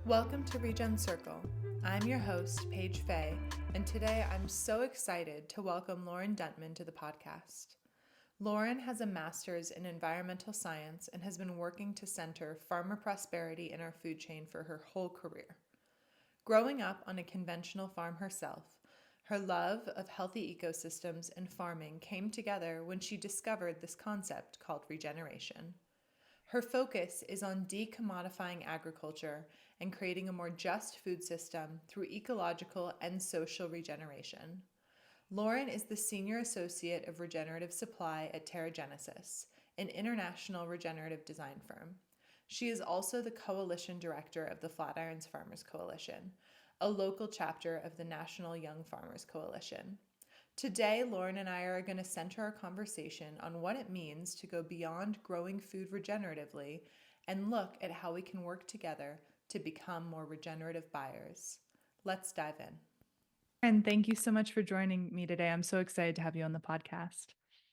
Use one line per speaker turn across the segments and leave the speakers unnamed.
Welcome to Regen Circle. I'm your host, Paige Fay, and today I'm so excited to welcome Lauren Dunteman to the podcast. Lauren has a master's in environmental science and has been working to center farmer prosperity in our food chain for her whole career. Growing up on a conventional farm herself, her love of healthy ecosystems and farming came together when she discovered this concept called regeneration. Her focus is on decommodifying agriculture and creating a more just food system through ecological and social regeneration. Lauren is the Senior Associate of Regenerative Supply at Terra Genesis, an international regenerative design firm. She is also the Coalition Director of the Flatirons Farmers Coalition, a local chapter of the National Young Farmers Coalition. Today, Lauren and I are going to center our conversation on what it means to go beyond growing food regeneratively and look at how we can work together to become more regenerative buyers. Let's dive in. And thank you so much for joining me today. I'm so excited to have you on the podcast.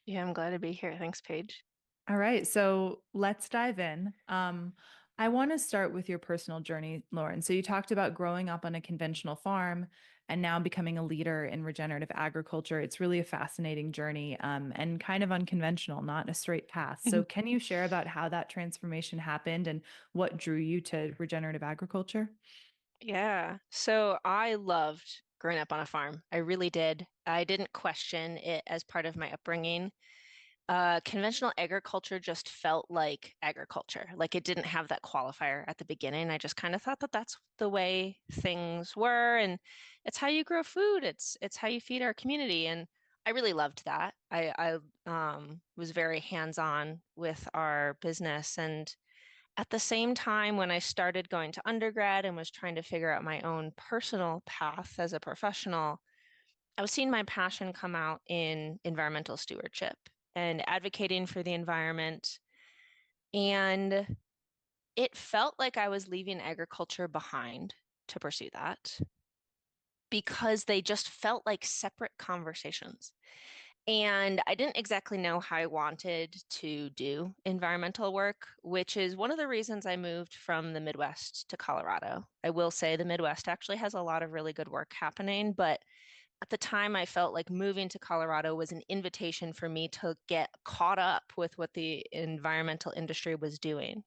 Yeah, I'm glad to be here. Thanks, Paige.
All right, so let's dive in. I want to start with your personal journey, Lauren. So you talked about growing up on a conventional farm and now becoming a leader in regenerative agriculture. It's really a fascinating journey and kind of unconventional, not a straight path. So can you share about how that transformation happened and what drew you to regenerative agriculture?
Yeah. So I loved growing up on a farm. I really did. I didn't question it as part of my upbringing. Conventional agriculture just felt like agriculture. Like it didn't have that qualifier at the beginning. I just kind of thought that that's the way things were, and it's how you grow food. It's how you feed our community, and I really loved that. I was very hands-on with our business, and at the same time, when I started going to undergrad and was trying to figure out my own personal path as a professional, I was seeing my passion come out in environmental stewardship and advocating for the environment. And it felt like I was leaving agriculture behind to pursue that because they just felt like separate conversations. And I didn't exactly know how I wanted to do environmental work, which is one of the reasons I moved from the Midwest to Colorado. I will say the Midwest actually has a lot of really good work happening, but at the time I felt like moving to Colorado was an invitation for me to get caught up with what the environmental industry was doing.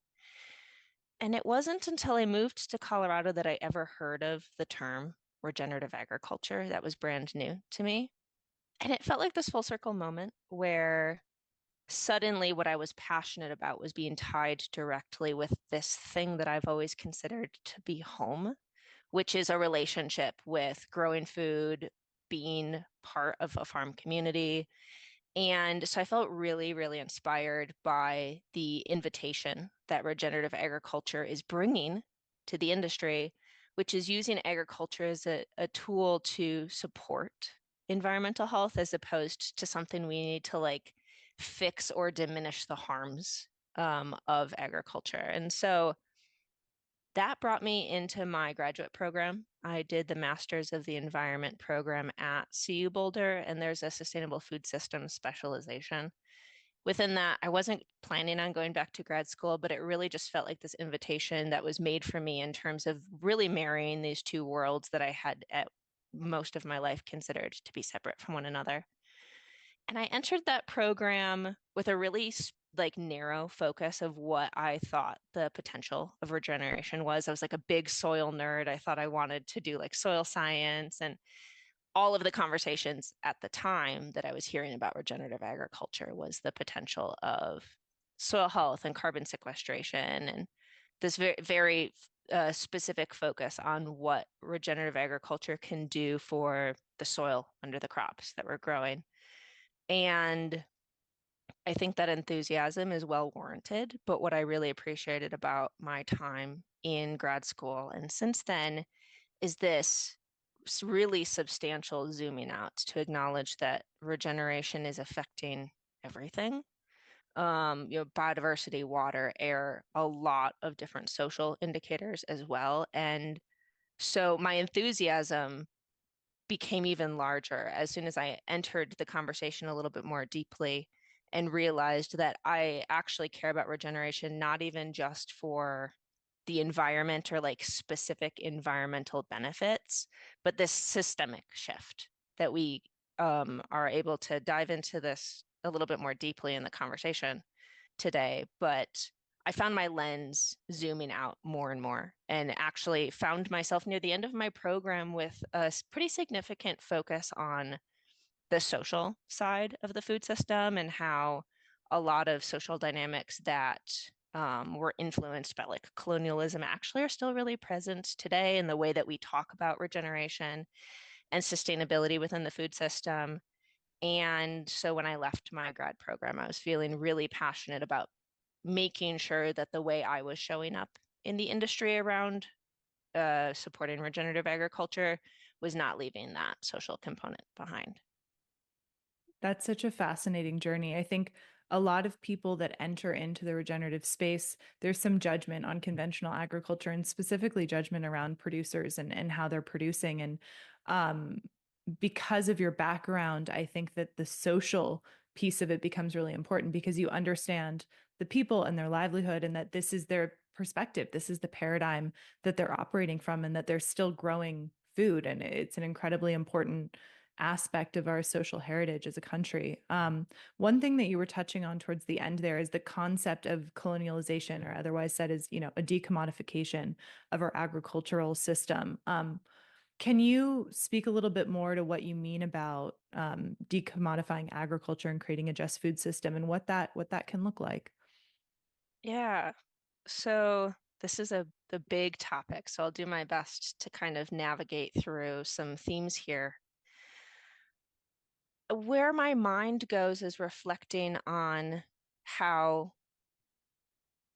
And it wasn't until I moved to Colorado that I ever heard of the term regenerative agriculture. That was brand new to me. And it felt like this full circle moment where suddenly what I was passionate about was being tied directly with this thing that I've always considered to be home, which is a relationship with growing food, being part of a farm community. And so I felt really, really inspired by the invitation that regenerative agriculture is bringing to the industry, which is using agriculture as a tool to support environmental health as opposed to something we need to like fix or diminish the harms of agriculture. And so that brought me into my graduate program. I did the Masters of the Environment program at CU Boulder, and there's a sustainable food systems specialization. Within that, I wasn't planning on going back to grad school, but it really just felt like this invitation that was made for me in terms of really marrying these two worlds that I had at most of my life considered to be separate from one another. And I entered that program with a really like narrow focus of what I thought the potential of regeneration was. I was like a big soil nerd. I thought I wanted to do like soil science, and all of the conversations at the time that I was hearing about regenerative agriculture was the potential of soil health and carbon sequestration and this very specific focus on what regenerative agriculture can do for the soil under the crops that we're growing. And I think that enthusiasm is well warranted. But what I really appreciated about my time in grad school and since then is this really substantial zooming out to acknowledge that regeneration is affecting everything. Biodiversity, water, air, a lot of different social indicators as well. And so my enthusiasm became even larger as soon as I entered the conversation a little bit more deeply and realized that I actually care about regeneration, not even just for the environment or like specific environmental benefits, but this systemic shift that we are able to dive into this a little bit more deeply in the conversation today. But I found my lens zooming out more and more, and actually found myself near the end of my program with a pretty significant focus on the social side of the food system and how a lot of social dynamics that were influenced by like colonialism actually are still really present today in the way that we talk about regeneration and sustainability within the food system. And so when I left my grad program, I was feeling really passionate about making sure that the way I was showing up in the industry around supporting regenerative agriculture was not leaving that social component behind.
That's such a fascinating journey. I think a lot of people that enter into the regenerative space, there's some judgment on conventional agriculture and specifically judgment around producers and how they're producing. And um, because of your background, I think that the social piece of it becomes really important because you understand the people and their livelihood and that this is their perspective. This is the paradigm that they're operating from and that they're still growing food. And it's an incredibly important aspect of our social heritage as a country. One thing that you were touching on towards the end there is the concept of colonialization, or otherwise said as, a decommodification of our agricultural system. Can you speak a little bit more to what you mean about decommodifying agriculture and creating a just food system and what that can look like?
Yeah. So this is the big topic. So I'll do my best to kind of navigate through some themes here. Where my mind goes is reflecting on how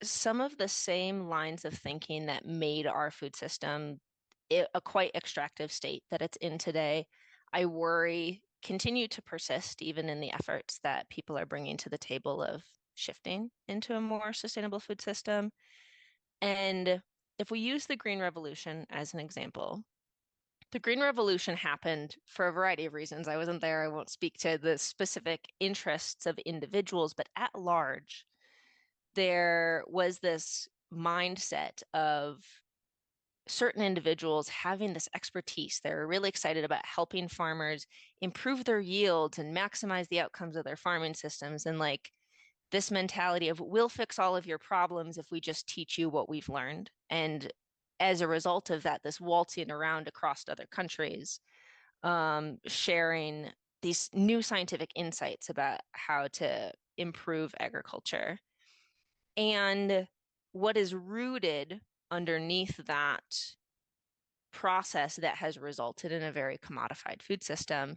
some of the same lines of thinking that made our food system a quite extractive state that it's in today, I worry continue to persist even in the efforts that people are bringing to the table of shifting into a more sustainable food system. And if we use the Green Revolution as an example, the Green Revolution happened for a variety of reasons. I wasn't there. I won't speak to the specific interests of individuals, but at large, there was this mindset of certain individuals having this expertise. They're really excited about helping farmers improve their yields and maximize the outcomes of their farming systems. And like this mentality of we'll fix all of your problems if we just teach you what we've learned. And as a result of that, this waltzing around across other countries, sharing these new scientific insights about how to improve agriculture. And what is rooted underneath that process that has resulted in a very commodified food system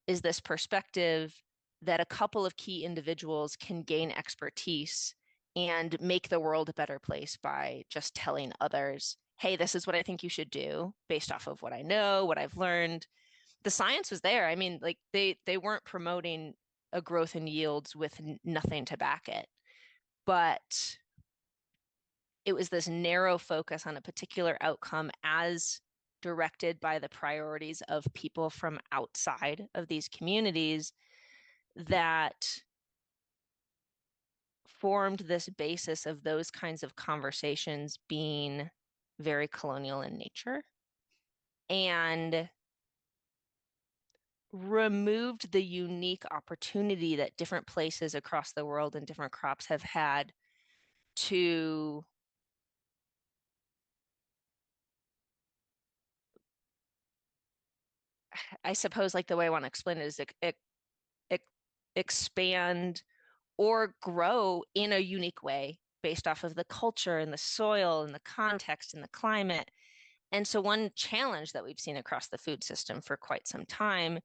is this perspective that a couple of key individuals can gain expertise and make the world a better place by just telling others, hey, this is what I think you should do based off of what I know, what I've learned. The science was there. I mean, like they weren't promoting a growth in yields with nothing to back it, but it was this narrow focus on a particular outcome as directed by the priorities of people from outside of these communities that formed this basis of those kinds of conversations being very colonial in nature and removed the unique opportunity that different places across the world and different crops have had to I suppose like the way I want to explain it is expand or grow in a unique way based off of the culture and the soil and the context and the climate. And so, one challenge that we've seen across the food system for quite some time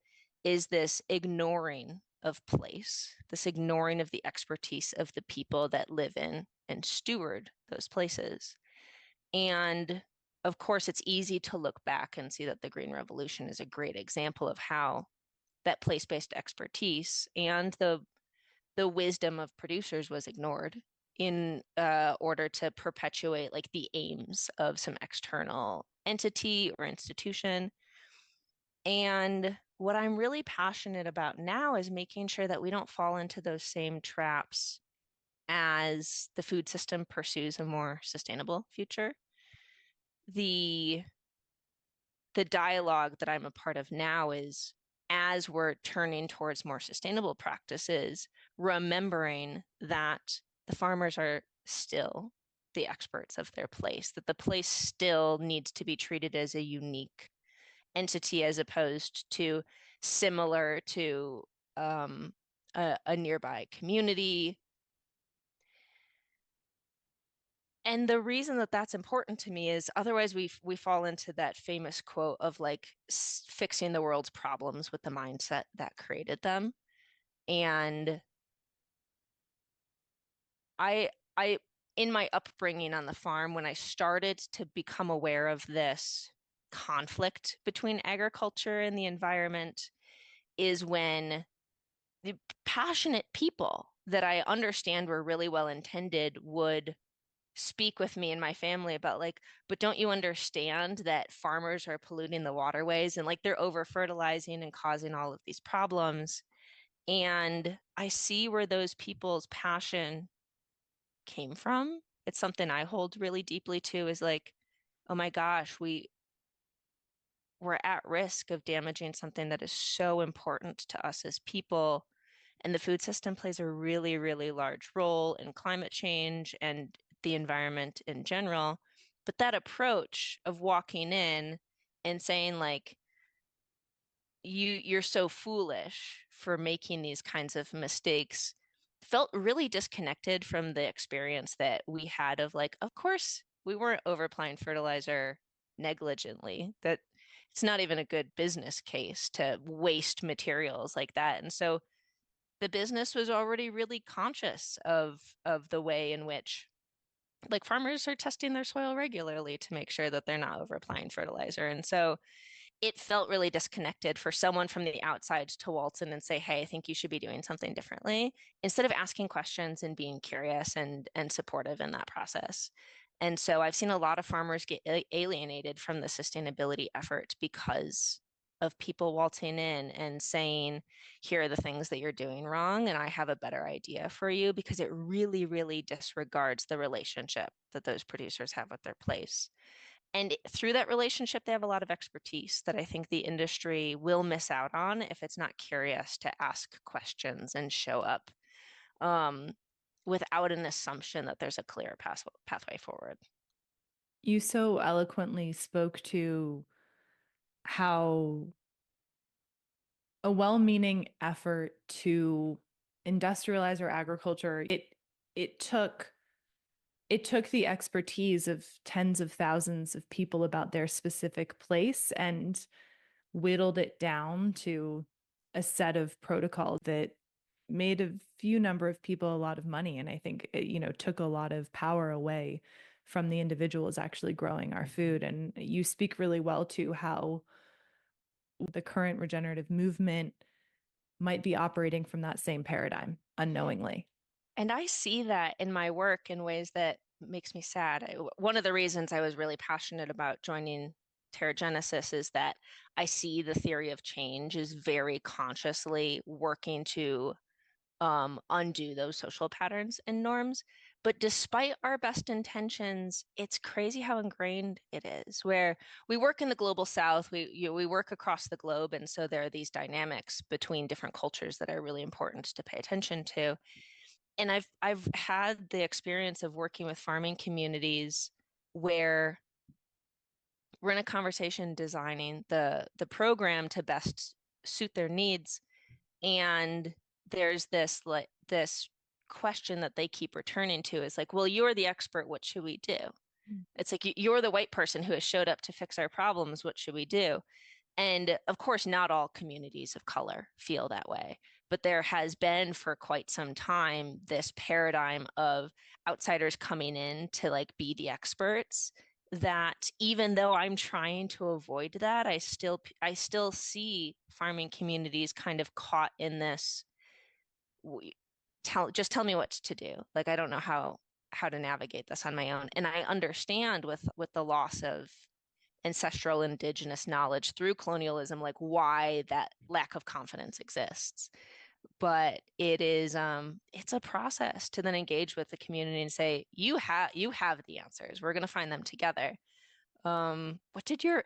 is this ignoring of place, this ignoring of the expertise of the people that live in and steward those places. And of course, it's easy to look back and see that the Green Revolution is a great example of how that place-based expertise and the wisdom of producers was ignored in order to perpetuate like the aims of some external entity or institution. And what I'm really passionate about now is making sure that we don't fall into those same traps as the food system pursues a more sustainable future. the the dialogue that I'm a part of now is, as we're turning towards more sustainable practices, remembering that the farmers are still the experts of their place, that the place still needs to be treated as a unique entity as opposed to similar to a nearby community. And the reason that that's important to me is otherwise we fall into that famous quote of like fixing the world's problems with the mindset that created them. And I in my upbringing on the farm, when I started to become aware of this conflict between agriculture and the environment, is when the passionate people that I understand were really well intended would speak with me and my family about like, but don't you understand that farmers are polluting the waterways and like they're over fertilizing and causing all of these problems. And I see where those people's passion came from. It's something I hold really deeply to, is like, oh my gosh, we're at risk of damaging something that is so important to us as people. And the food system plays a really, really large role in climate change and the environment in general. But that approach of walking in and saying, like, you're so foolish for making these kinds of mistakes felt really disconnected from the experience that we had of like, of course, we weren't overapplying fertilizer negligently. That it's not even a good business case to waste materials like that. And so the business was already really conscious of the way in which like farmers are testing their soil regularly to make sure that they're not over applying fertilizer. And so it felt really disconnected for someone from the outside to waltz in and say, hey, I think you should be doing something differently, instead of asking questions and being curious and supportive in that process. And so I've seen a lot of farmers get alienated from the sustainability effort because of people waltzing in and saying, here are the things that you're doing wrong, and I have a better idea for you, because it really, really disregards the relationship that those producers have with their place. And through that relationship, they have a lot of expertise that I think the industry will miss out on if it's not curious to ask questions and show up um, without an assumption that there's a clear pathway forward.
You so eloquently spoke to how a well-meaning effort to industrialize our agriculture, it took it took the expertise of tens of thousands of people about their specific place and whittled it down to a set of protocols that made a few number of people a lot of money. And I think it, took a lot of power away from the individuals actually growing our food. And you speak really well to how the current regenerative movement might be operating from that same paradigm unknowingly.
And I see that in my work in ways that makes me sad. One of the reasons I was really passionate about joining Terra Genesis is that I see the theory of change is very consciously working to undo those social patterns and norms. But despite our best intentions, it's crazy how ingrained it is. Where we work in the global south, we work across the globe, and so there are these dynamics between different cultures that are really important to pay attention to. And I've had the experience of working with farming communities where we're in a conversation designing the program to best suit their needs, and there's this question that they keep returning to is like, well, you're the expert, what should we do? It's like, you're the white person who has showed up to fix our problems, what should we do? And of course, not all communities of color feel that way, but there has been for quite some time this paradigm of outsiders coming in to like be the experts, that even though I'm trying to avoid that, I still see farming communities kind of caught in this, just tell me what to do. Like, I don't know how to navigate this on my own. And I understand with the loss of ancestral indigenous knowledge through colonialism, like why that lack of confidence exists. But it's a process to then engage with the community and say, you have the answers, we're going to find them together. What did your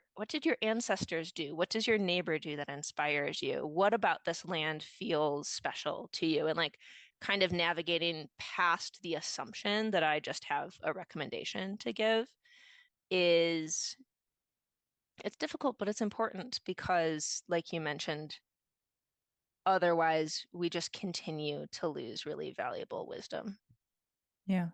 ancestors do? What does your neighbor do that inspires you? What about this land feels special to you? And like kind of navigating past the assumption that I just have a recommendation to give is it's difficult, but it's important because, like you mentioned, otherwise we just continue to lose really valuable wisdom.
Yeah.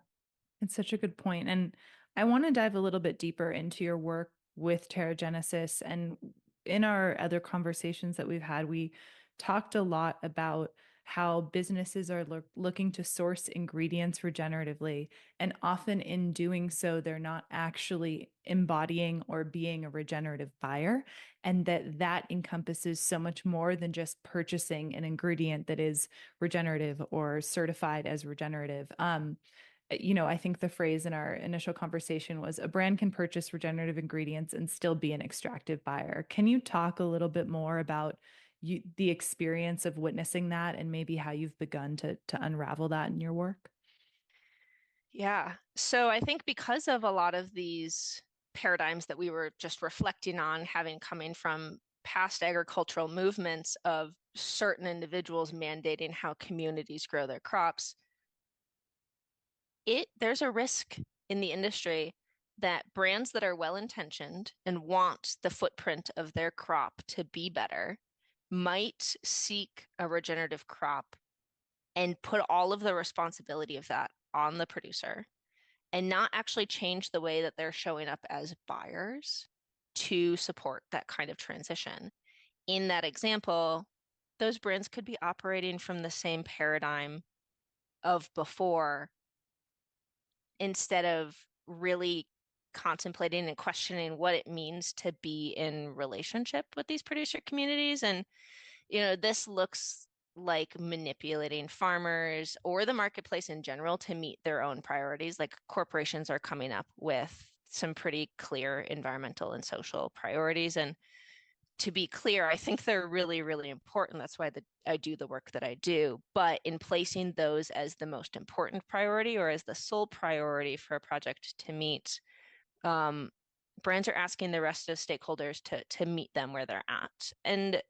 It's such a good point. And I want to dive a little bit deeper into your work with Terra Genesis. And in our other conversations that we've had, we talked a lot about how businesses are looking to source ingredients regeneratively. And often in doing so, they're not actually embodying or being a regenerative buyer. And that encompasses so much more than just purchasing an ingredient that is regenerative or certified as regenerative. I think the phrase in our initial conversation was a brand can purchase regenerative ingredients and still be an extractive buyer. Can you talk a little bit more about the experience of witnessing that and maybe how you've begun to unravel that in your work?
Yeah. So I think because of a lot of these paradigms that we were just reflecting on, having coming from past agricultural movements of certain individuals mandating how communities grow their crops, there's a risk in the industry that brands that are well-intentioned and want the footprint of their crop to be better might seek a regenerative crop and put all of the responsibility of that on the producer and not actually change the way that they're showing up as buyers to support that kind of transition. In that example, those brands could be operating from the same paradigm of before instead of really contemplating and questioning what it means to be in relationship with these producer communities. And, this looks like manipulating farmers or the marketplace in general to meet their own priorities. Like corporations are coming up with some pretty clear environmental and social priorities. And to be clear, I think they're really, really important. That's why I do the work that I do. But in placing those as the most important priority or as the sole priority for a project to meet, um, brands are asking the rest of stakeholders to meet them where they're at. And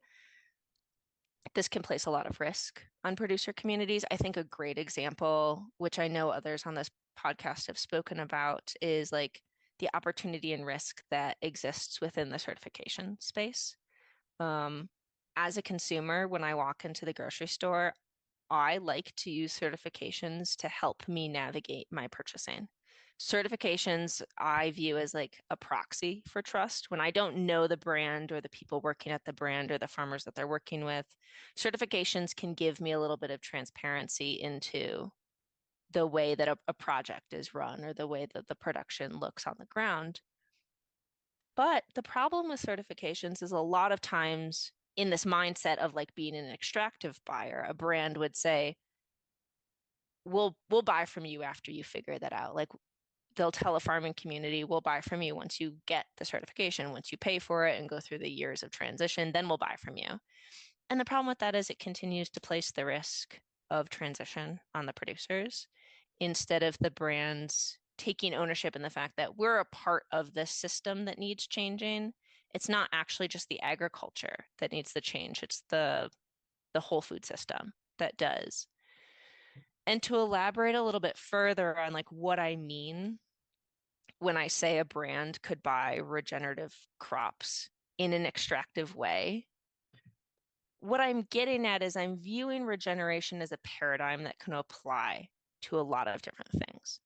this can place a lot of risk on producer communities. I think a great example, which I know others on this podcast have spoken about, is like the opportunity and risk that exists within the certification space. Um, as a consumer, when I walk into the grocery store, I like to use certifications to help me navigate my purchasing. Certifications I view as like a proxy for trust. When I don't know the brand or the people working at the brand or the farmers that they're working with, certifications can give me a little bit of transparency into the way that a project is run or the way that the production looks on the ground. But the problem with certifications is a lot of times in this mindset of like being an extractive buyer, a brand would say, we'll buy from you after you figure that out. Like they'll tell a farming community, we'll buy from you once you get the certification, once you pay for it and go through the years of transition, then we'll buy from you. And the problem with that is it continues to place the risk of transition on the producers instead of the brands taking ownership in the fact that we're a part of this system that needs changing. It's not actually just the agriculture that needs the change, it's the whole food system that does. And to elaborate a little bit further on like what I mean when I say a brand could buy regenerative crops in an extractive way, what I'm getting at is I'm viewing regeneration as a paradigm that can apply to a lot of different things.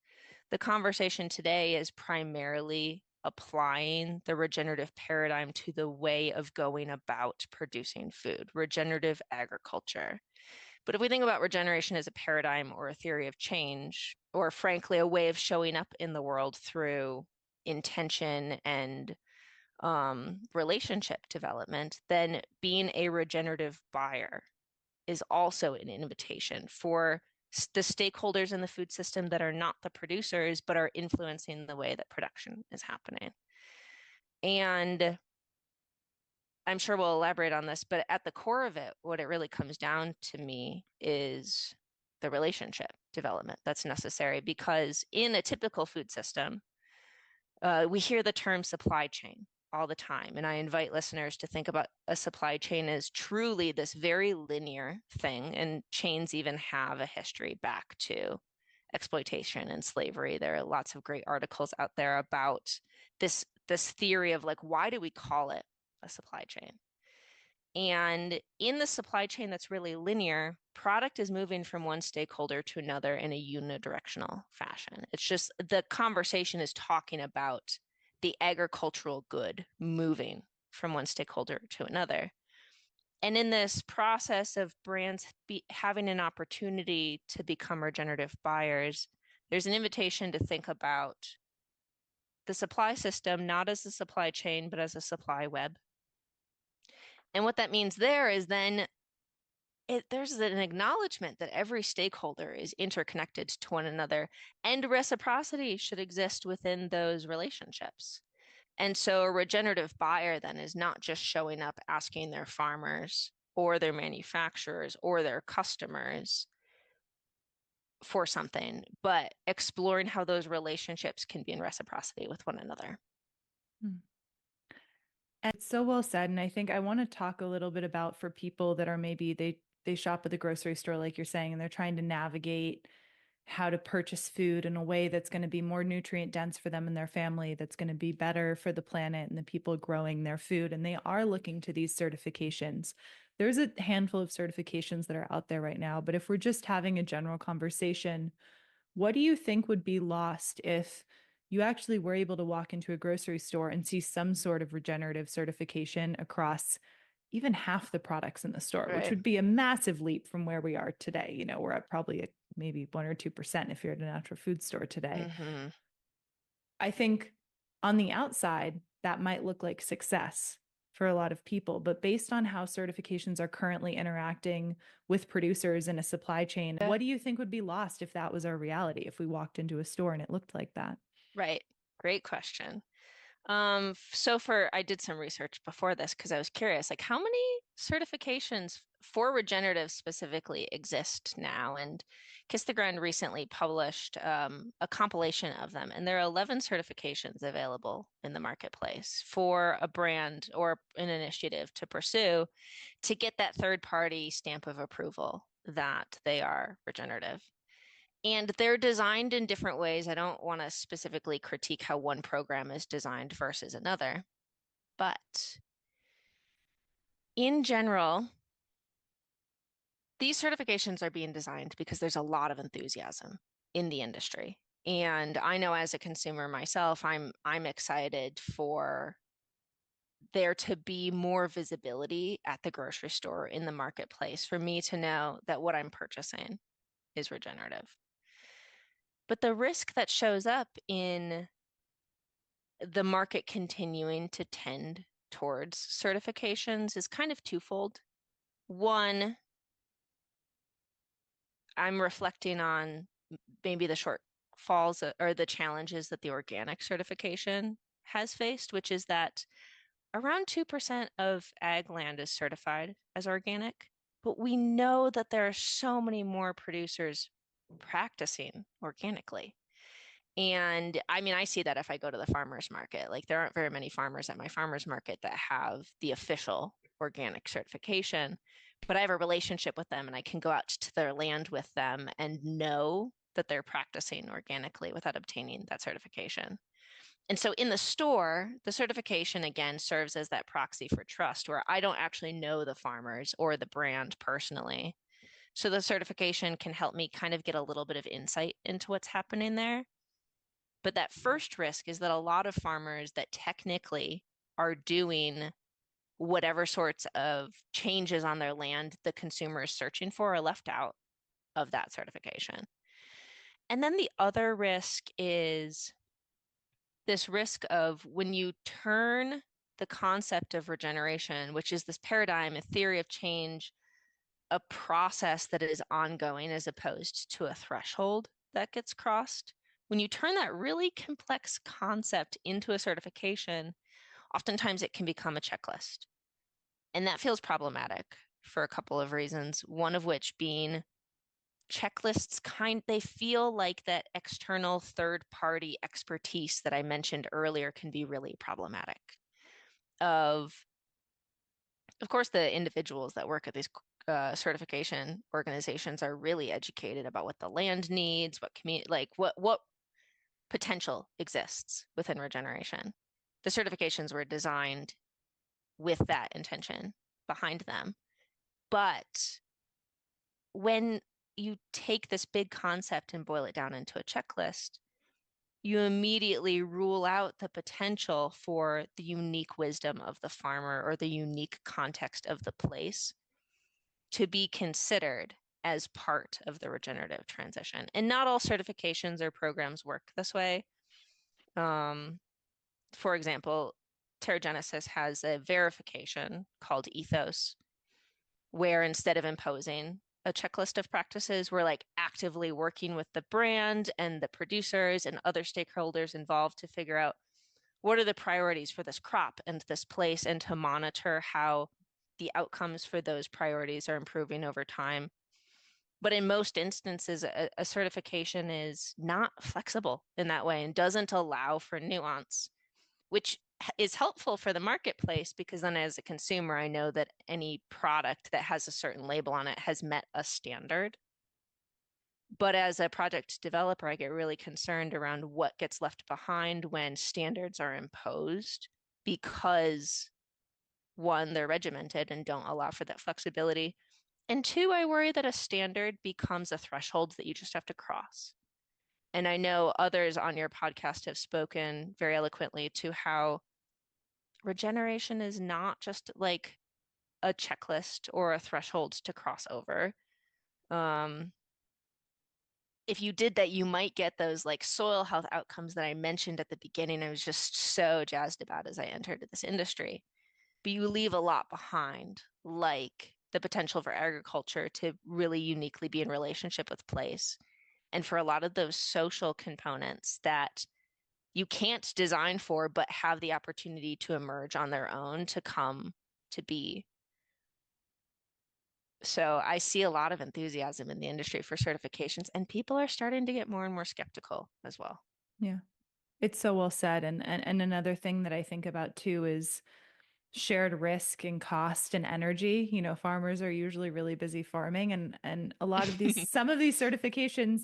The conversation today is primarily applying the regenerative paradigm to the way of going about producing food, regenerative agriculture. But if we think about regeneration as a paradigm or a theory of change, or frankly, a way of showing up in the world through intention and relationship development, then being a regenerative buyer is also an invitation for the stakeholders in the food system that are not the producers, but are influencing the way that production is happening. And I'm sure we'll elaborate on this, but at the core of it, what it really comes down to me is the relationship development that's necessary because in a typical food system, We hear the term supply chain all the time, and I invite listeners to think about a supply chain as truly this very linear thing, and chains even have a history back to exploitation and slavery. There are lots of great articles out there about this theory of like, why do we call it a supply chain? And in the supply chain that's really linear, product is moving from one stakeholder to another in a unidirectional fashion. It's just the conversation is talking about the agricultural good moving from one stakeholder to another. And in this process of brands having an opportunity to become regenerative buyers, there's an invitation to think about the supply system not as a supply chain, but as a supply web. And what that means there is then there's an acknowledgement that every stakeholder is interconnected to one another, and reciprocity should exist within those relationships. And so a regenerative buyer then is not just showing up asking their farmers or their manufacturers or their customers for something, but exploring how those relationships can be in reciprocity with one another.
Hmm. And it's so well said. And I think I want to talk a little bit about for people that are maybe they shop at the grocery store, like you're saying, and they're trying to navigate how to purchase food in a way that's going to be more nutrient dense for them and their family, that's going to be better for the planet and the people growing their food. And they are looking to these certifications. There's a handful of certifications that are out there right now, but if we're just having a general conversation, what do you think would be lost if you actually were able to walk into a grocery store and see some sort of regenerative certification across even half the products in the store, which
Right.
would be a massive leap from where we are today? We're at probably maybe 1 or 2% if you're at a natural food store today.
Mm-hmm.
I think on the outside, that might look like success for a lot of people, but based on how certifications are currently interacting with producers in a supply chain,
Yeah.
what do you think would be lost if that was our reality, if we walked into a store and it looked like that?
Right. Great question. I did some research before this because I was curious, like how many certifications for regenerative specifically exist now? And Kiss the Ground recently published a compilation of them, and there are 11 certifications available in the marketplace for a brand or an initiative to pursue to get that third party stamp of approval that they are regenerative. And they're designed in different ways. I don't want to specifically critique how one program is designed versus another, but in general, these certifications are being designed because there's a lot of enthusiasm in the industry. And I know as a consumer myself, I'm excited for there to be more visibility at the grocery store in the marketplace for me to know that what I'm purchasing is regenerative. But the risk that shows up in the market continuing to tend towards certifications is kind of twofold. One, I'm reflecting on maybe the shortfalls or the challenges that the organic certification has faced, which is that around 2% of ag land is certified as organic, but we know that there are so many more producers practicing organically. And I mean, I see that if I go to the farmer's market, like there aren't very many farmers at my farmer's market that have the official organic certification, but I have a relationship with them and I can go out to their land with them and know that they're practicing organically without obtaining that certification. And so in the store, the certification again serves as that proxy for trust where I don't actually know the farmers or the brand personally. So the certification can help me kind of get a little bit of insight into what's happening there. But that first risk is that a lot of farmers that technically are doing whatever sorts of changes on their land the consumer is searching for are left out of that certification. And then the other risk is this risk of when you turn the concept of regeneration, which is this paradigm, a theory of change, a process that is ongoing as opposed to a threshold that gets crossed. When you turn that really complex concept into a certification, oftentimes it can become a checklist. And that feels problematic for a couple of reasons, one of which being checklists they feel like that external third party expertise that I mentioned earlier can be really problematic. Of of course, the individuals that work at these certification organizations are really educated about what the land needs, what community, like what potential exists within regeneration. The certifications were designed with that intention behind them. But when you take this big concept and boil it down into a checklist, you immediately rule out the potential for the unique wisdom of the farmer or the unique context of the place to be considered as part of the regenerative transition. And not all certifications or programs work this way. Um, for example, Terra Genesis has a verification called Ethos, where instead of imposing a checklist of practices, we're like actively working with the brand and the producers and other stakeholders involved to figure out what are the priorities for this crop and this place, and to monitor how the outcomes for those priorities are improving over time. But in most instances, a certification is not flexible in that way and doesn't allow for nuance, which is helpful for the marketplace because then as a consumer, I know that any product that has a certain label on it has met a standard. But as a project developer, I get really concerned around what gets left behind when standards are imposed because one, they're regimented and don't allow for that flexibility. And two, I worry that a standard becomes a threshold that you just have to cross. And I know others on your podcast have spoken very eloquently to how regeneration is not just like a checklist or a threshold to cross over. Um, if you did that, you might get those like soil health outcomes that I mentioned at the beginning. I was just so jazzed about as I entered this industry. But you leave a lot behind, like the potential for agriculture to really uniquely be in relationship with place. And for a lot of those social components that you can't design for, but have the opportunity to emerge on their own to come to be. So I see a lot of enthusiasm in the industry for certifications, and people are starting to get more and more skeptical as well.
Yeah. It's so well said. And another thing that I think about too is shared risk and cost and energy. You know, farmers are usually really busy farming, and a lot of these some of these certifications,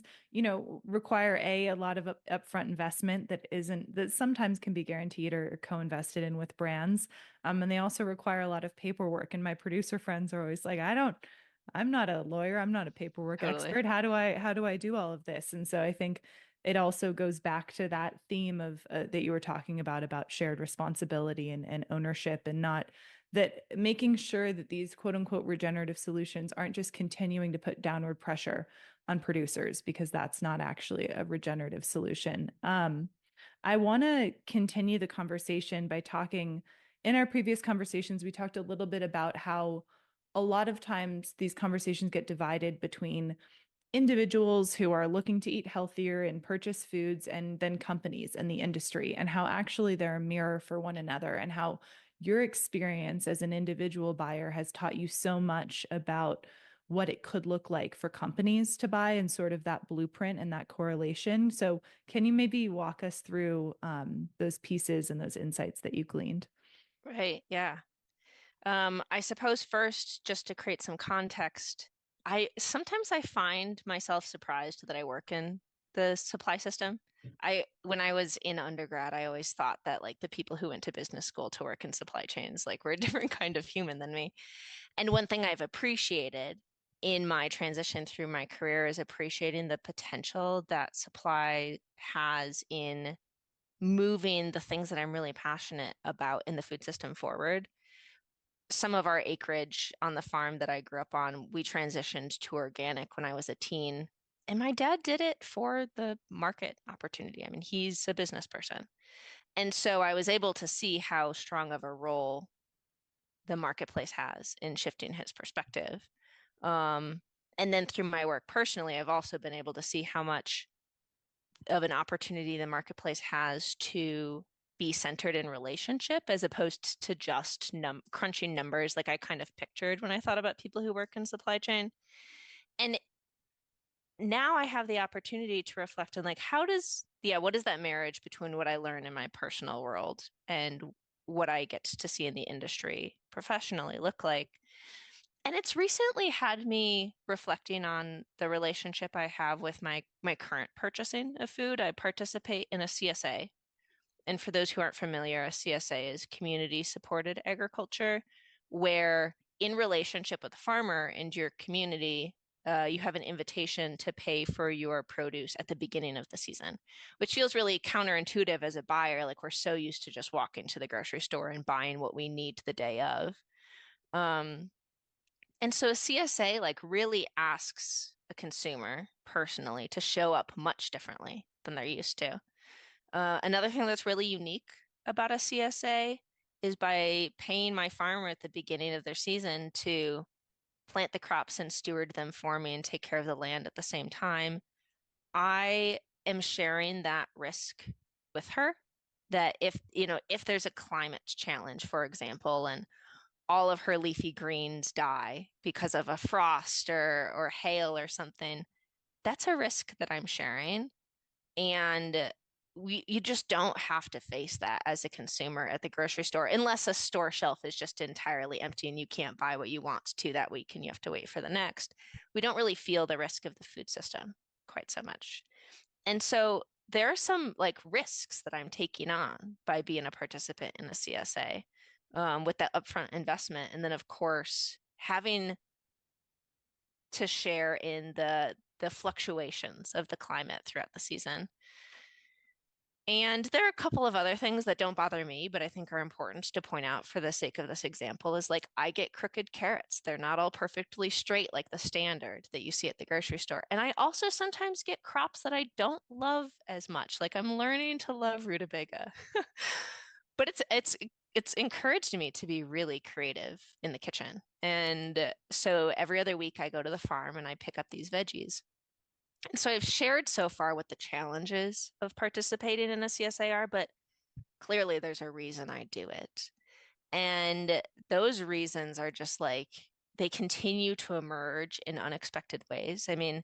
require a lot of upfront investment that sometimes can be guaranteed or co-invested in with brands. And they also require a lot of paperwork. And my producer friends are always like, I'm not a lawyer, I'm not a paperwork
Totally.
expert. How do I do all of this? And so I think it also goes back to that theme of that you were talking about shared responsibility and ownership, and not that making sure that these quote unquote regenerative solutions aren't just continuing to put downward pressure on producers, because that's not actually a regenerative solution. I want to continue the conversation by talking. In our previous conversations, we talked a little bit about how a lot of times these conversations get divided between individuals who are looking to eat healthier and purchase foods, and then companies and the industry, and how actually they're a mirror for one another, and how your experience as an individual buyer has taught you so much about what it could look like for companies to buy, and sort of that blueprint and that correlation. So can you maybe walk us through those pieces and those insights that you gleaned?
Right. Yeah. I suppose first, just to create some context, I sometimes I find myself surprised that I work in the supply system. When I was in undergrad, I always thought that like the people who went to business school to work in supply chains like were a different kind of human than me. And one thing I've appreciated in my transition through my career is appreciating the potential that supply has in moving the things that I'm really passionate about in the food system forward. Some of our acreage on the farm that I grew up on, we transitioned to organic when I was a teen. And my dad did it for the market opportunity. I mean, he's a business person. And so I was able to see how strong of a role the marketplace has in shifting his perspective. Um, and then through my work personally, I've also been able to see how much of an opportunity the marketplace has to be centered in relationship as opposed to just crunching numbers like I kind of pictured when I thought about people who work in supply chain. And now I have the opportunity to reflect on like what is that marriage between what I learn in my personal world and what I get to see in the industry professionally look like? And it's recently had me reflecting on the relationship I have with my current purchasing of food. I participate in a CSA. And for those who aren't familiar, a CSA is community supported agriculture, where in relationship with the farmer and your community, you have an invitation to pay for your produce at the beginning of the season, which feels really counterintuitive as a buyer. Like we're so used to just walking to the grocery store and buying what we need the day of. Um, and so a CSA like really asks a consumer personally to show up much differently than they're used to. Another thing that's really unique about a CSA is by paying my farmer at the beginning of their season to plant the crops and steward them for me and take care of the land at the same time. I am sharing that risk with her that if there's a climate challenge, for example, and all of her leafy greens die because of a frost or hail or something, that's a risk that I'm sharing. And you just don't have to face that as a consumer at the grocery store unless a store shelf is just entirely empty and you can't buy what you want to that week and you have to wait for the next. We don't really feel the risk of the food system quite so much. And so there are some like risks that I'm taking on by being a participant in a CSA, with that upfront investment. And then, of course, having to share in the fluctuations of the climate throughout the season. And there are a couple of other things that don't bother me, but I think are important to point out for the sake of this example is like I get crooked carrots. They're not all perfectly straight like the standard that you see at the grocery store. And I also sometimes get crops that I don't love as much. Like I'm learning to love rutabaga. But it's encouraged me to be really creative in the kitchen. And so every other week I go to the farm and I pick up these veggies. And so I've shared so far what the challenges of participating in a CSA are, but clearly there's a reason I do it. And those reasons are just like they continue to emerge in unexpected ways. I mean,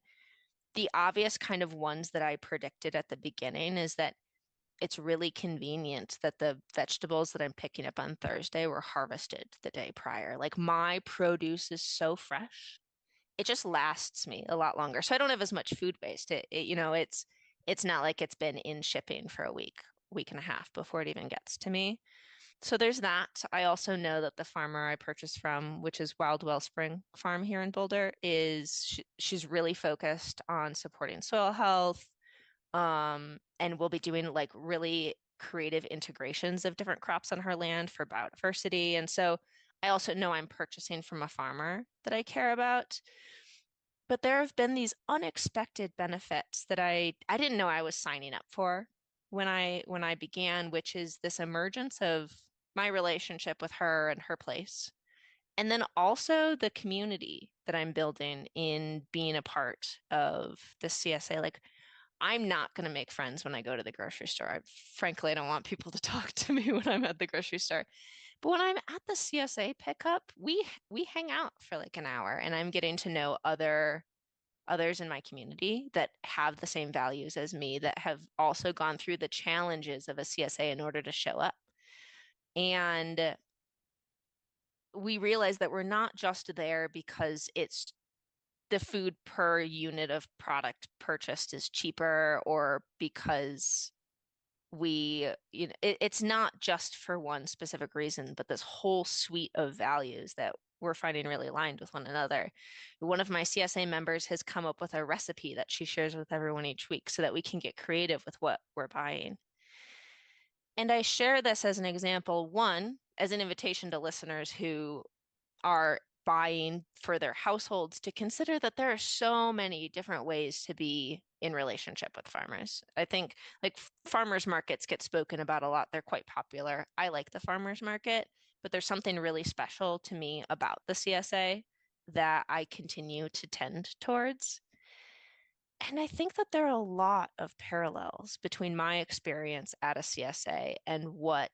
the obvious kind of ones that I predicted at the beginning is that it's really convenient that the vegetables that I'm picking up on Thursday were harvested the day prior. Like my produce is so fresh, it just lasts me a lot longer. So I don't have as much food waste. It's not like it's been in shipping for a week and a half before it even gets to me. So there's that. I also know that the farmer I purchased from, which is Wild Wellspring Farm here in Boulder, she's really focused on supporting soil health, and we'll be doing like really creative integrations of different crops on her land for biodiversity. And so I also know I'm purchasing from a farmer that I care about. But there have been these unexpected benefits that I didn't know I was signing up for when I began, which is this emergence of my relationship with her and her place. And then also the community that I'm building in being a part of the CSA. Like I'm not going to make friends when I go to the grocery store. Frankly, I don't want people to talk to me when I'm at the grocery store. But when I'm at the CSA pickup, we hang out for like an hour and I'm getting to know others in my community that have the same values as me, that have also gone through the challenges of a CSA in order to show up. And we realize that we're not just there because it's the food per unit of product purchased is cheaper or because it's not just for one specific reason, but this whole suite of values that we're finding really aligned with one another. One of my CSA members has come up with a recipe that she shares with everyone each week so that we can get creative with what we're buying. And I share this as an example, one, as an invitation to listeners who are buying for their households to consider that there are so many different ways to be in relationship with farmers. I think like farmers markets get spoken about a lot. They're quite popular. I like the farmers market, but there's something really special to me about the CSA that I continue to tend towards. And I think that there are a lot of parallels between my experience at a CSA and what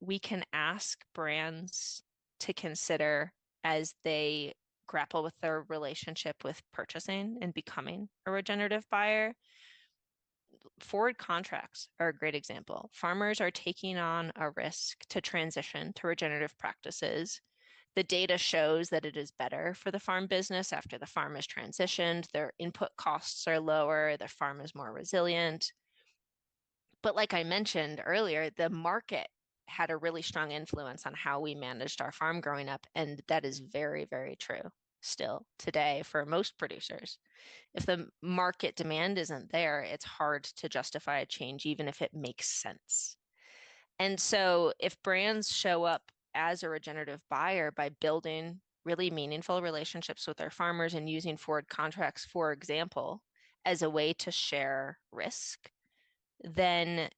we can ask brands to consider as they grapple with their relationship with purchasing and becoming a regenerative buyer. Forward contracts are a great example. Farmers are taking on a risk to transition to regenerative practices. The data shows that it is better for the farm business after the farm is transitioned. Their input costs are lower, their farm is more resilient. But like I mentioned earlier, the market had a really strong influence on how we managed our farm growing up. And that is very, very true still today for most producers. If the market demand isn't there, it's hard to justify a change, even if it makes sense. And so if brands show up as a regenerative buyer by building really meaningful relationships with their farmers and using forward contracts, for example, as a way to share risk, then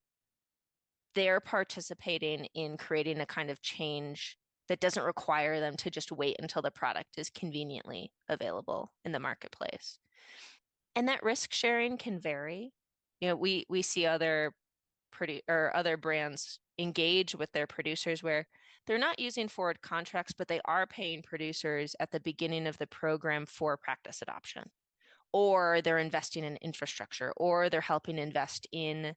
they're participating in creating a kind of change that doesn't require them to just wait until the product is conveniently available in the marketplace. And that risk sharing can vary. We see other brands engage with their producers where they're not using forward contracts, but they are paying producers at the beginning of the program for practice adoption, or they're investing in infrastructure, or they're helping invest in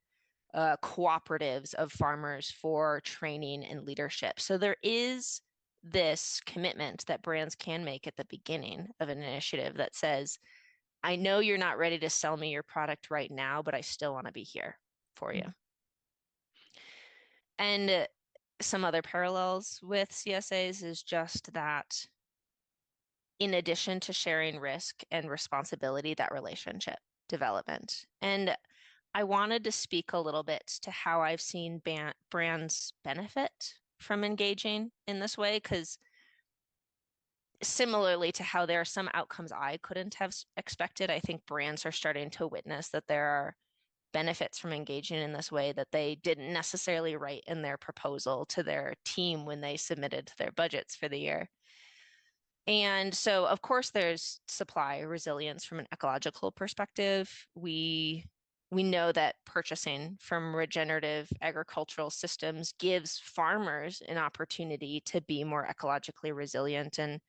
cooperatives of farmers for training and leadership. So there is this commitment that brands can make at the beginning of an initiative that says, I know you're not ready to sell me your product right now, but I still want to be here for you. And some other parallels with CSAs is just that in addition to sharing risk and responsibility, that relationship development. And I wanted to speak a little bit to how I've seen brands benefit from engaging in this way, because similarly to how there are some outcomes I couldn't have expected, I think brands are starting to witness that there are benefits from engaging in this way that they didn't necessarily write in their proposal to their team when they submitted their budgets for the year. And so, of course, there's supply resilience from an ecological perspective. We know that purchasing from regenerative agricultural systems gives farmers an opportunity to be more ecologically resilient, and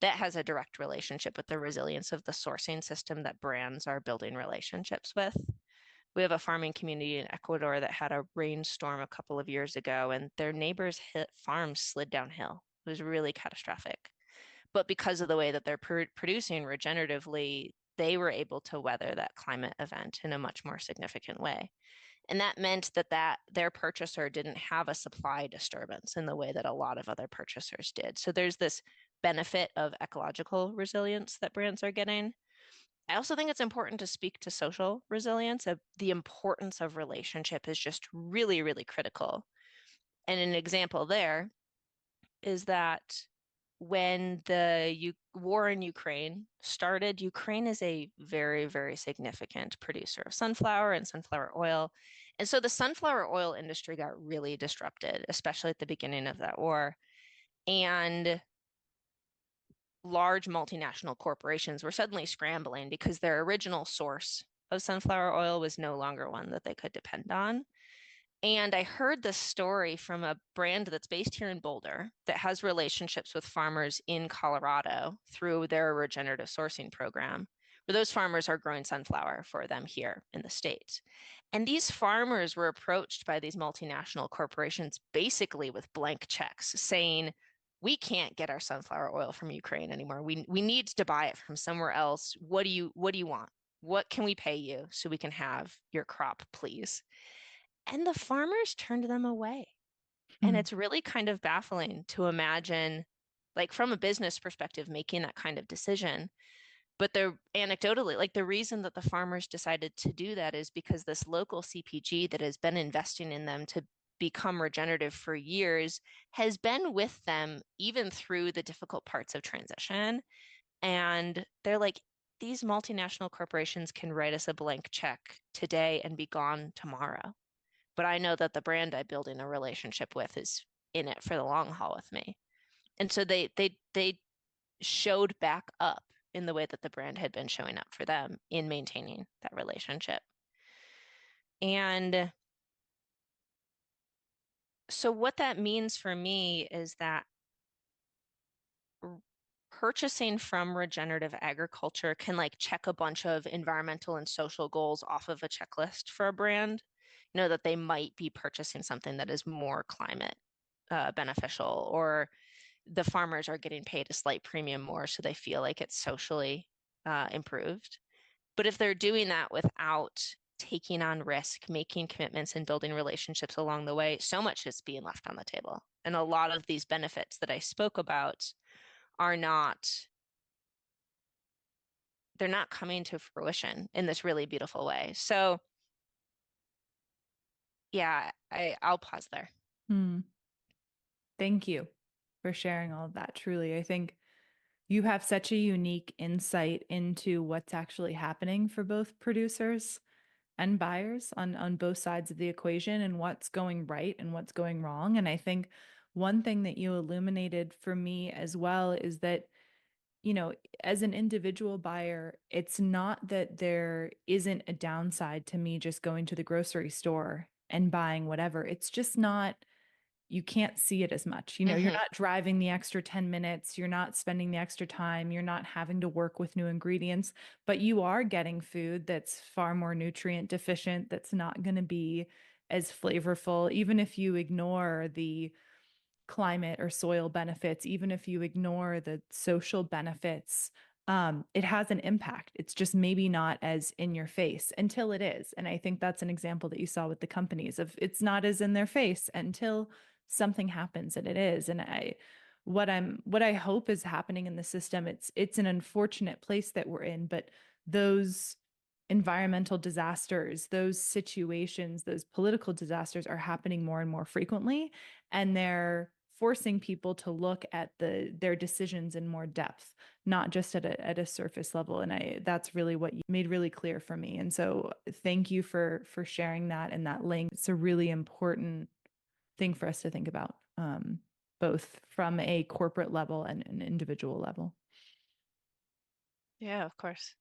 that has a direct relationship with the resilience of the sourcing system that brands are building relationships with. We have a farming community in Ecuador that had a rainstorm a couple of years ago, and their neighbor's farm slid downhill. It was really catastrophic. But because of the way that they're producing regeneratively, they were able to weather that climate event in a much more significant way. And that meant that their purchaser didn't have a supply disturbance in the way that a lot of other purchasers did. So there's this benefit of ecological resilience that brands are getting. I also think it's important to speak to social resilience. The importance of relationship is just really, really critical. And an example there is that when the war in Ukraine started, Ukraine is a very, very significant producer of sunflower and sunflower oil. And so the sunflower oil industry got really disrupted, especially at the beginning of that war. And large multinational corporations were suddenly scrambling because their original source of sunflower oil was no longer one that they could depend on. And I heard this story from a brand that's based here in Boulder that has relationships with farmers in Colorado through their regenerative sourcing program, where those farmers are growing sunflower for them here in the States. And these farmers were approached by these multinational corporations basically with blank checks saying, we can't get our sunflower oil from Ukraine anymore. We need to buy it from somewhere else. What do you want? What can we pay you so we can have your crop, please? And the farmers turned them away. And it's really kind of baffling to imagine, like from a business perspective, making that kind of decision. But they're anecdotally, like the reason that the farmers decided to do that is because this local CPG that has been investing in them to become regenerative for years has been with them even through the difficult parts of transition. And they're like, these multinational corporations can write us a blank check today and be gone tomorrow. But I know that the brand I'm building a relationship with is in it for the long haul with me. And so they showed back up in the way that the brand had been showing up for them in maintaining that relationship. And so what that means for me is that purchasing from regenerative agriculture can like check a bunch of environmental and social goals off of a checklist for a brand, that they might be purchasing something that is more climate beneficial, or the farmers are getting paid a slight premium more, so they feel like it's socially improved. But if they're doing that without taking on risk, making commitments, and building relationships along the way, so much is being left on the table. And a lot of these benefits that I spoke about are not, they're not coming to fruition in this really beautiful way. So yeah, I'll pause there.
Hmm. Thank you for sharing all of that. Truly, I think you have such a unique insight into what's actually happening for both producers and buyers on both sides of the equation and what's going right and what's going wrong. And I think one thing that you illuminated for me as well is that, as an individual buyer, it's not that there isn't a downside to me just going to the grocery store and buying whatever. It's just not, you can't see it as much. You're
Mm-hmm.
not driving the extra 10 minutes, you're not spending the extra time, you're not having to work with new ingredients, but you are getting food that's far more nutrient deficient, that's not going to be as flavorful, even if you ignore the climate or soil benefits, even if you ignore the social benefits. It has an impact. It's just maybe not as in your face until it is. And I think that's an example that you saw with the companies of it's not as in their face until something happens and it is. And what I hope is happening in the system, it's an unfortunate place that we're in, but those environmental disasters, those situations, those political disasters are happening more and more frequently, and they're forcing people to look at their decisions in more depth, not just at a surface level. And that's really what you made really clear for me. And so thank you for sharing that and that link. It's a really important thing for us to think about, both from a corporate level and an individual level.
Yeah, of course.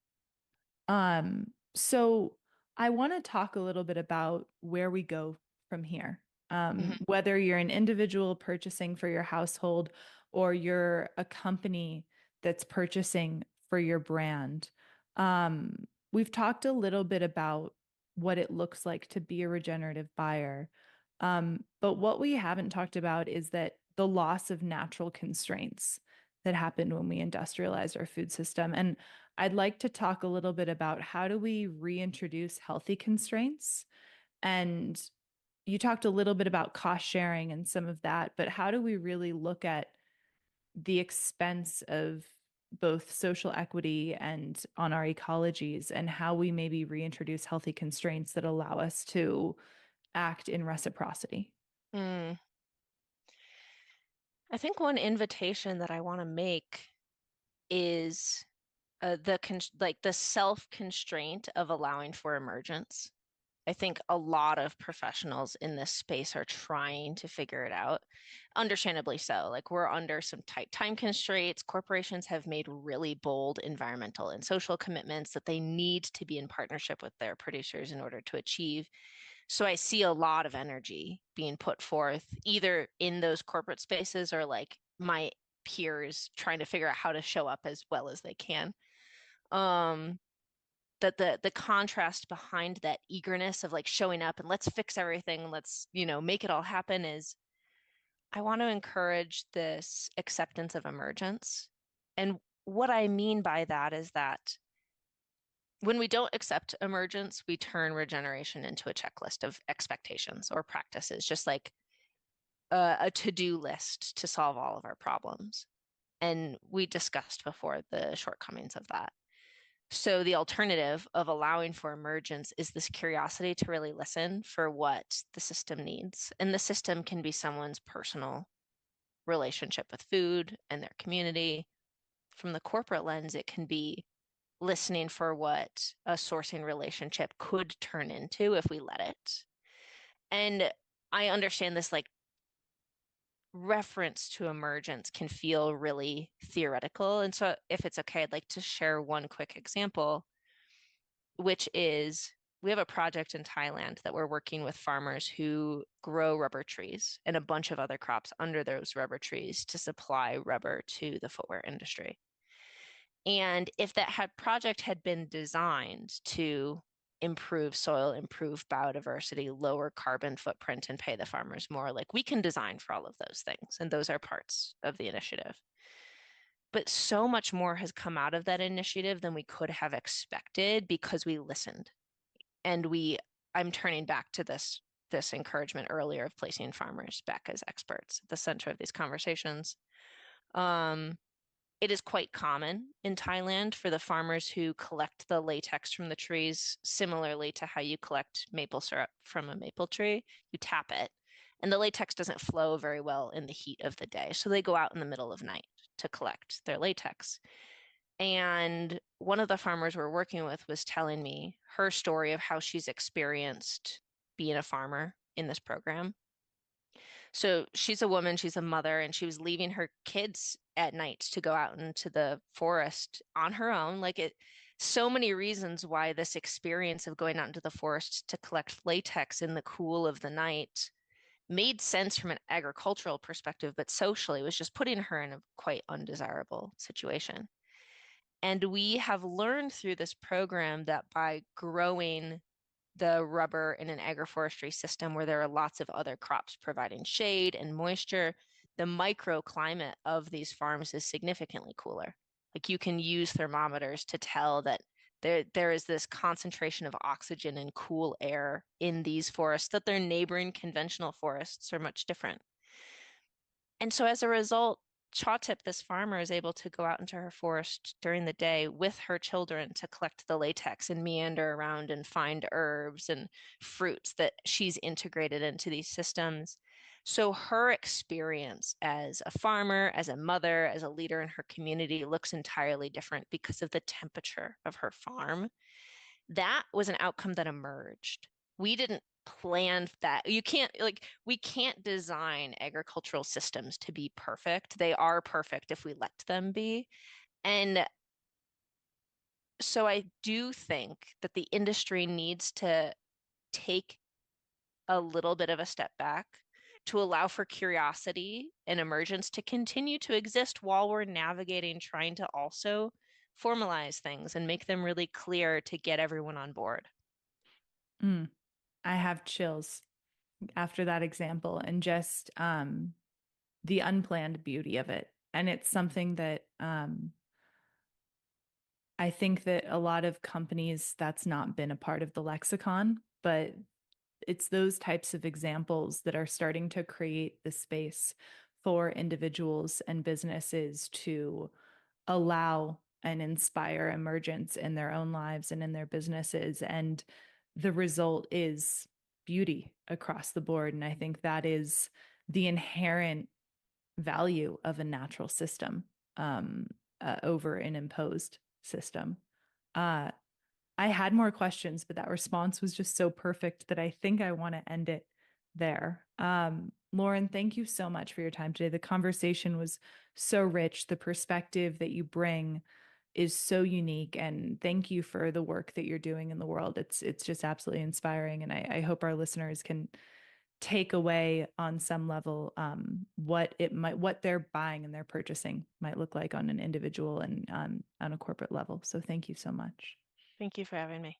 So I want to talk a little bit about where we go from here.
Mm-hmm.
Whether you're an individual purchasing for your household or you're a company that's purchasing for your brand. We've talked a little bit about what it looks like to be a regenerative buyer. But what we haven't talked about is that the loss of natural constraints that happened when we industrialized our food system. And I'd like to talk a little bit about how do we reintroduce healthy constraints. And you talked a little bit about cost sharing and some of that, but how do we really look at the expense of both social equity and on our ecologies and how we maybe reintroduce healthy constraints that allow us to act in reciprocity?
Mm. I think one invitation that I want to make is like the self-constraint of allowing for emergence. I think a lot of professionals in this space are trying to figure it out, understandably so. Like we're under some tight time constraints. Corporations have made really bold environmental and social commitments that they need to be in partnership with their producers in order to achieve. So I see a lot of energy being put forth either in those corporate spaces or like my peers trying to figure out how to show up as well as they can. Um, that the contrast behind that eagerness of like showing up and let's fix everything, let's, make it all happen is I want to encourage this acceptance of emergence. And what I mean by that is that when we don't accept emergence, we turn regeneration into a checklist of expectations or practices, just like a to-do list to solve all of our problems. And we discussed before the shortcomings of that. So the alternative of allowing for emergence is this curiosity to really listen for what the system needs. And the system can be someone's personal relationship with food and their community. From the corporate lens, it can be listening for what a sourcing relationship could turn into if we let it. And I understand this like reference to emergence can feel really theoretical. And so if it's okay, I'd like to share one quick example, which is we have a project in Thailand that we're working with farmers who grow rubber trees and a bunch of other crops under those rubber trees to supply rubber to the footwear industry. And if that project had been designed to improve soil, improve biodiversity, lower carbon footprint, and pay the farmers more, like we can design for all of those things. And those are parts of the initiative. But so much more has come out of that initiative than we could have expected because we listened. And I'm turning back to this encouragement earlier of placing farmers back as experts at the center of these conversations. It is quite common in Thailand for the farmers who collect the latex from the trees, similarly to how you collect maple syrup from a maple tree. You tap it, and the latex doesn't flow very well in the heat of the day. So they go out in the middle of night to collect their latex. And one of the farmers we're working with was telling me her story of how she's experienced being a farmer in this program. So she's a woman, she's a mother, and she was leaving her kids at night to go out into the forest on her own. So many reasons why this experience of going out into the forest to collect latex in the cool of the night made sense from an agricultural perspective, but socially was just putting her in a quite undesirable situation. And we have learned through this program that by growing the rubber in an agroforestry system where there are lots of other crops providing shade and moisture, the microclimate of these farms is significantly cooler. Like you can use thermometers to tell that there is this concentration of oxygen and cool air in these forests that their neighboring conventional forests are much different. And so as a result, Chawtip, this farmer, is able to go out into her forest during the day with her children to collect the latex and meander around and find herbs and fruits that she's integrated into these systems. So her experience as a farmer, as a mother, as a leader in her community looks entirely different because of the temperature of her farm. That was an outcome that emerged. We didn't plan that. We can't design agricultural systems to be perfect. They are perfect if we let them be. And so I do think that the industry needs to take a little bit of a step back to allow for curiosity and emergence to continue to exist while we're navigating trying to also formalize things and make them really clear to get everyone on board.
I have chills after that example and just the unplanned beauty of it. And it's something that I think that a lot of companies, that's not been a part of the lexicon, but it's those types of examples that are starting to create the space for individuals and businesses to allow and inspire emergence in their own lives and in their businesses. And the result is beauty across the board. And I think that is the inherent value of a natural system over an imposed system. I had more questions, but that response was just so perfect that I think I want to end it there. Lauren, thank you so much for your time today. The conversation was so rich. The perspective that you bring is so unique, and thank you for the work that you're doing in the world. It's just absolutely inspiring, and I hope our listeners can take away on some level what they're buying and they're purchasing might look like on an individual and on a corporate level. So thank you so much.
Thank you for having me.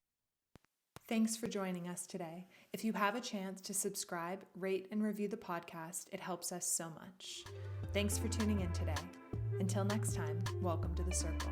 Thanks for joining us today. If you have a chance to subscribe, rate, and review the podcast, it helps us so much. Thanks for tuning in today. Until next time, welcome to the Circle.